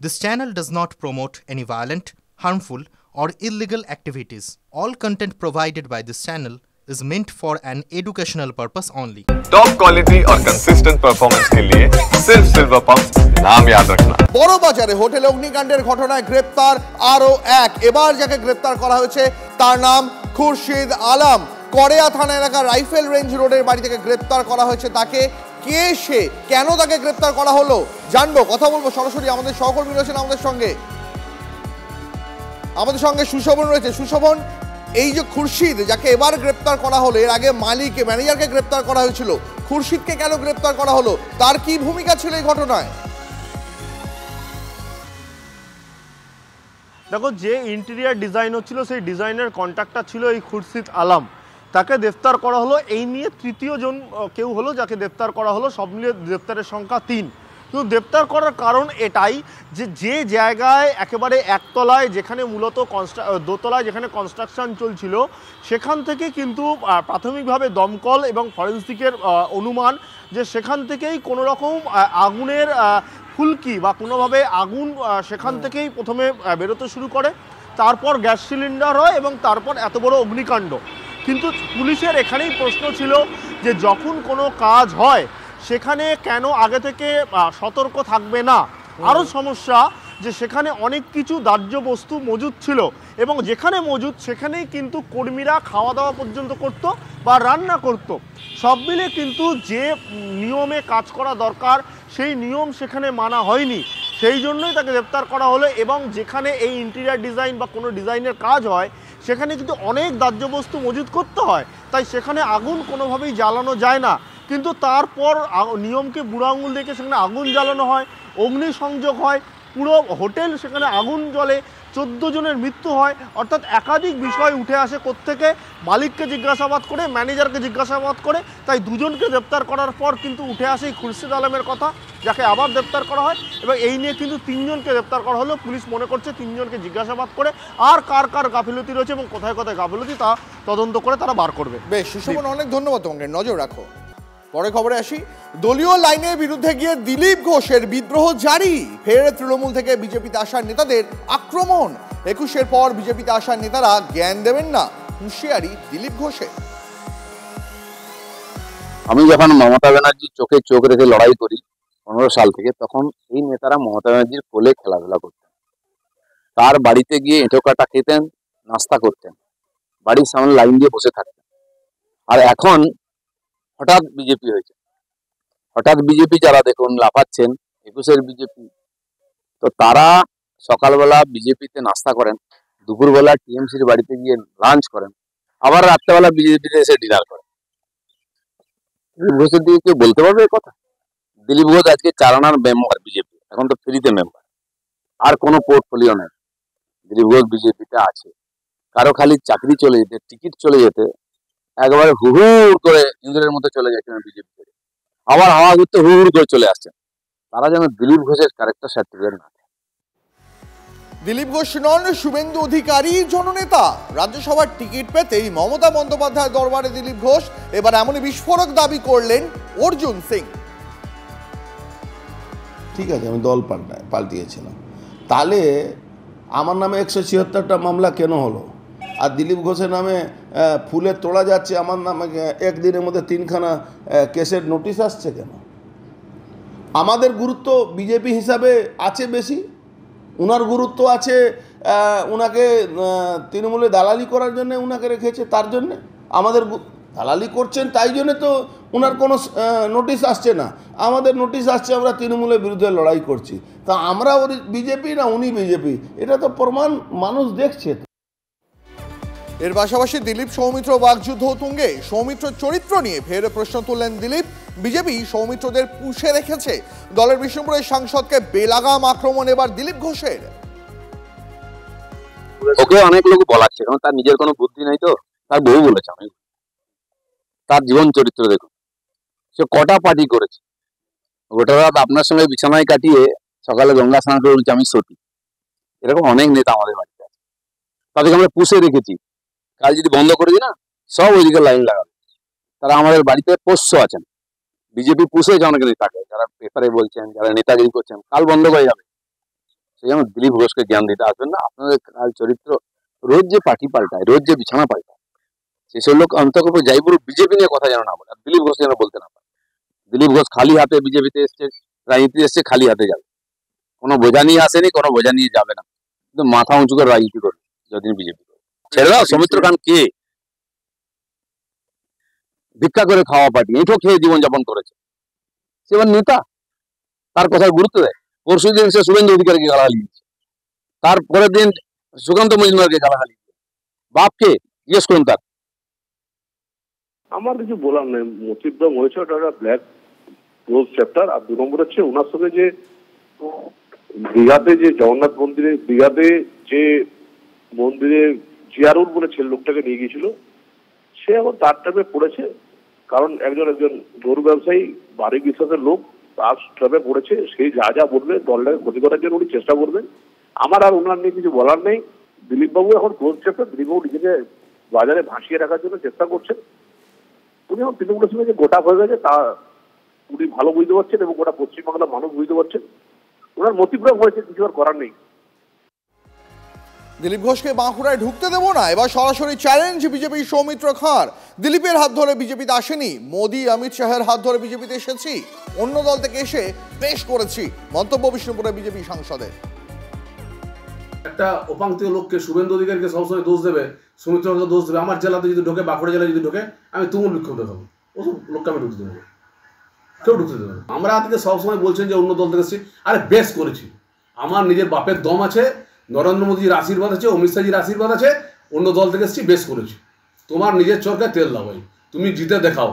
This channel does not promote any violent, harmful, or illegal activities. All content provided by this channel is meant for an educational purpose only. Top quality और consistent performance के लिए सिर्फ silver pumps नाम याद रखना। বড় বাজারে hotel অগ্নিকাণ্ডের ঘটনায় গ্রেপ্তার আরো এক। এবার যাকে গ্রেপ্তার করা হয়েছে তার নাম খুরশিদ আলম। করেয়া থানা এলাকার রাইফেল রেঞ্জ রোডের বাড়ি থেকে গ্রেপ্তার করা হয়েছে তাকে। কে সে, কেন তাকে গ্রেপ্তার করা হলো জানবো, কথা বলবো সরাসরি। আমাদের সহকর্মী রয়েছেন আমাদের সঙ্গে সুশোভন রয়েছে। সুশোভন, এই যে খুরশিদ যাকে এবার গ্রেপ্তার করা হলো, এর আগে ম্যানেজারকে গ্রেপ্তার করা হয়েছিল, খুরশিদকে কেন গ্রেপ্তার করা হলো, তার কি ভূমিকা ছিল এই ঘটনায়? দেখো, যে ইন্টেরিয়ার ডিজাইনার ছিল সেই ডিজাইনের কন্ট্রাক্টর ছিল এই খুরশিদ আলম। তাকে গ্রেফতার করা হলো। এই নিয়ে তৃতীয় জন কেউ হলো যাকে গ্রেফতার করা হলো। সব মিলিয়ে গ্রেফতারের সংখ্যা 3। কিন্তু গ্রেপ্তার করার কারণ এটাই যে জায়গায় একেবারে একতলায়, যেখানে মূলত দোতলায় যেখানে কনস্ট্রাকশন চলছিল, সেখান থেকে কিন্তু প্রাথমিকভাবে দমকল এবং ফরেন্সিকের অনুমান যে সেখান থেকেই কোনো রকম আগুনের ফুলকি বা কোনোভাবে আগুন সেখান থেকেই প্রথমে বেরোতে শুরু করে, তারপর গ্যাস সিলিন্ডার হয় এবং তারপর এত বড় অগ্নিকাণ্ড। কিন্তু পুলিশের এখানেই প্রশ্ন ছিল যে যখন কোনো কাজ হয় সেখানে কেন আগে থেকে সতর্ক থাকবে না। আরও সমস্যা যে সেখানে অনেক কিছু দাহ্য বস্তু মজুদ ছিল এবং যেখানে মজুদ সেখানেই কিন্তু কর্মীরা খাওয়া দাওয়া পর্যন্ত করত বা রান্না করত। সব মিলে কিন্তু যে নিয়মে কাজ করা দরকার সেই নিয়ম সেখানে মানা হয়নি। সেই জন্যই তাকে গ্রেপ্তার করা হলো। এবং যেখানে এই ইন্টেরিয়ার ডিজাইন বা কোনো ডিজাইনের কাজ হয় সেখানে কিন্তু অনেক দাহ্য বস্তু মজুদ করতে হয়, তাই সেখানে আগুন কোনোভাবেই জ্বালানো যায় না। কিন্তু তারপর নিয়মকে বুড়ো আঙুল দেখে সেখানে আগুন জ্বালানো হয়, অগ্নিসংযোগ হয়, পুরো হোটেল সেখানে আগুন জ্বলে, 14 জনের মৃত্যু হয়। অর্থাৎ একাধিক বিষয় উঠে আসে কোত্থেকে, মালিককে জিজ্ঞাসাবাদ করে, ম্যানেজারকে জিজ্ঞাসাবাদ করে। তাই দুজনকে গ্রেপ্তার করার পর কিন্তু উঠে আসে এই খুরশিদ আলমের কথা, যাকে আবার গ্রেপ্তার করা হয়। এবং এই নিয়ে কিন্তু 3 জনকে গ্রেপ্তার করা হলো। পুলিশ মনে করছে 3 জনকে জিজ্ঞাসাবাদ করে আর কার কার গাফিলতি রয়েছে এবং কোথায় কোথায় গাফিলতি তা তদন্ত করে তারা বার করবে। বেশ সুশোভন, অনেক ধন্যবাদ তোমাকে। নজর রাখো। পরে খবরে আসি। দলীয় লাইনের বিরুদ্ধে গিয়ে দিলীপ ঘোষের বিদ্রোহ জারি। ফের তৃণমূল থেকে বিজেপিতে আসা নেতাদের আক্রমণ। 21-এর পর বিজেপিতে আসা নেতারা জ্ঞান দেবেন না, হুঁশিয়ারি দিলীপ ঘোষের। আমি যখন মমতা ব্যানার্জির চোখে চোখ রেখে লড়াই করি 15 সাল থেকে, তখন এই নেতারা মমতা ব্যানার্জির কোলে খেলাধুলা করতেন, তার বাড়িতে গিয়ে এঁটো কাটা খেতেন, নাস্তা করতেন, বাড়ির সামনে লাইন দিয়ে বসে থাকতেন। আর এখন হঠাৎ বিজেপি হয়েছে। হঠাৎ বিজেপি যারা দেখুন লাফাচ্ছেন, 21-এর বিজেপি, তো তারা সকালবেলা বিজেপিতে নাস্তা করেন, দুপুরবেলা টিএমসির বাড়িতে গিয়ে লাঞ্চ করেন, আবার রাত্রেবেলা বিজেপিতে এসে ডিনার করেন। দিলীপ ঘোষের দিকে কেউ বলতে পারবে এই কথা? দিলীপ ঘোষ আজকে 4 আনার মেম্বার বিজেপি, এখন তো ফ্রিতে মেম্বার, আর কোনো পোর্টফোলিও নেই। দিলীপ ঘোষ বিজেপিতে আছে। কারো খালি চাকরি চলে যেতে, টিকিট চলে যেতে একবারে হুহুর করে ইন্দ্রের মধ্যে চলে গেছেন বিজেপি থেকে, আবার হাওয়া ঘুরতে হুহুর করে চলে আসছেন। তারা যেন দিলীপ ঘোষের ক্যারেক্টার সার্টিফিকেট না। দিলীপ ঘোষ নন, শুভেন্দু অধিকারী জননেতা। রাজ্যসভার টিকিট পেতেই মমতা বন্দ্যোপাধ্যায় দরবারে দিলীপ ঘোষ। এবার এমনই বিস্ফোরক দাবি করলেন অর্জুন সিং। ঠিক আছে, আমি দল পাল্টিয়েছিলাম, তাহলে আমার নামে 176টা মামলা কেন হলো? আর দিলীপ ঘোষের নামে ফুলের তোড়া যাচ্ছে, আমার নামে একদিনের মধ্যে 3খানা কেসের নোটিশ আসছে কেন? আমাদের গুরুত্ব বিজেপি হিসাবে আছে বেশি, উনার গুরুত্ব আছে উনাকে তৃণমূলে দালালি করার জন্য উনাকে রেখেছে, তার জন্যে আমাদের দালালি করছেন, তাই জন্যে তো ওনার কোনো নোটিশ আসছে না। আমাদের নোটিশ আসছে, আমরা তৃণমূলের বিরুদ্ধে লড়াই করছি। তা আমরা বিজেপি না উনি বিজেপি, এটা তো প্রমাণ মানুষ দেখছে। এর পাশাপাশি দিলীপ সৌমিত্র বাকযুদ্ধ তুঙ্গে। সৌমিত্র চরিত্র নিয়ে ফের প্রশ্ন তুললেন দিলীপ। বিজেপি সৌমিত্রদের পুষে রেখেছে। দলের বিষ্ণুপুরের সাংসদকে বেলাগাম আক্রমণ এবার দিলীপ ঘোষের। ওকে অনেক লোক বলাচ্ছে, কারণ তার নিজের কোনো বুদ্ধি নাই, তো তার বউ বলেছে। আমি তার জীবন চরিত্র দেখুন, সে কটা পার্টি করেছে, গোটা রাত আপনার সঙ্গে বিছানায় কাটিয়ে সকালে গঙ্গা স্নান করে বলছে আমি সতী। এরকম অনেক নেতা আমাদের বাড়িতে আছে, তাদেরকে আমরা পুষে রেখেছি। কাল যদি বন্ধ করে দিই না, সব ওইদিকে লাইন লাগাবে। তারা আমাদের বাড়িতে পোষ্য আছেন। বিজেপি পুষেছে অনেক নেতাকে, যারা পেপারে বলছেন, যারা নেতাগিরি করছেন, কাল বন্ধ হয়ে যাবে। সেই জন্য দিলীপ ঘোষকে জ্ঞান দিতে আসবেন না। আপনাদের কাল চরিত্র রোজ যে পার্টি পাল্টায়, রোজ যে বিছানা পাল্টায়, সেসব লোক অন্তত যাই পুরো বিজেপি নিয়ে কথা যেন না বলে, আর দিলীপ ঘোষ যেন বলতে না পারে। দিলীপ ঘোষ খালি হাতে বিজেপিতে এসছে, রাজনীতি এসছে, খালি হাতে যাবে, কোনো বোঝা নিয়ে আসেনি, কোনো বোঝা নিয়ে যাবে না, কিন্তু মাথা উঁচু করে রাজনীতি করবে যতদিন বিজেপি করবে। ছেড়ে দাও, সৌমিত্র খান কে? ভিক্ষা করে খাওয়া পার্টি, এঁঠো খেয়ে জীবনযাপন করেছে, সে এবার নেতা, তার কথায় গুরুত্ব দেয়। পরশু দিন সে শুভেন্দু অধিকারীকে গালাগালি দিচ্ছে, তারপরের দিন সুকান্ত মজুমদারকে গালাগালি দিচ্ছে। বাপকে জিজ্ঞেস করুন তার। আমার কিছু বলার নেই, মোটিভদম হয়েছে, ওটা একটা ব্ল্যাক ক্লোজ চ্যাপ্টার। আর 2 নম্বর হচ্ছে ওনার সঙ্গে যে দীঘাতে যে জগন্নাথ মন্দিরে, দীঘাতে যে মন্দিরে জিয়ারুল বলে ছেলে লোকটাকে নিয়ে গিয়েছিল, সে এখন তার টাইমে পড়েছে। কারণ একজন গরু ব্যবসায়ী, বাড়ি বিশ্বাসের লোক, তার টাইমে পড়েছে। সেই যা যা বলবে দলটাকে ক্ষতি করার জন্য উনি চেষ্টা করবেন। আমার আর ওনার নিয়ে কিছু বলার নেই। দিলীপবাবু এখন ক্লোজ চ্যাপ্টার। দিলীপবাবু নিজেকে বাজারে ভাসিয়ে রাখার জন্য চেষ্টা করছেন। উনি এখন তৃণমূলের সঙ্গে যে গোটা হয়ে গেছে তা উনি ভালো বুঝতে পারছেন, এবং গোটা পশ্চিমবাংলার মানুষ বুঝতে পারছেন। ওনার মোটিভ্রম হয়েছে, কিছু আর করার নেই। দিলীপ ঘোষকে বাঁকুড়ায় ঢুকতে দেবো না, এবার সরাসরি চ্যালেঞ্জ বিজেপির সৌমিত্র খাঁর। দিলীপের হাত ধরে বিজেপিতে আসেনি, মোদী অমিত শাহের হাত ধরে বিজেপিতে এসেছি, অন্য দল থেকে এসে বেশ করেছি, মন্তব্য বিষ্ণুপুরে বিজেপি সাংসদের। একটা উপাংতীয় লোককে, শুভেন্দু অধিকারীকে সবসময় দোষ দেবে, সৌমিত্রকে দোষ দেবে। আমার জেলাতে যদি ঢোকে, বাঁকুড়া জেলায় যদি ঢোকে, আমি তুমুল বিক্ষোভ দেখাবো। ওসব লোককে আমি ঢুকতে দেবো, কেউ ঢুকতে দেবে না। আমরা আজকে সবসময় বলছেন যে অন্য দল থেকে এসেছি, আরে বেশ করেছি। আমার নিজের বাপের দম আছে, নরেন্দ্র মোদীর আশীর্বাদ আছে, অমিত শাহজির আশীর্বাদ আছে, অন্য দল থেকে এসেছি, বেশ করেছি। তোমার নিজের চরকায় তেল দাও ভাই, তুমি জিতে দেখাও।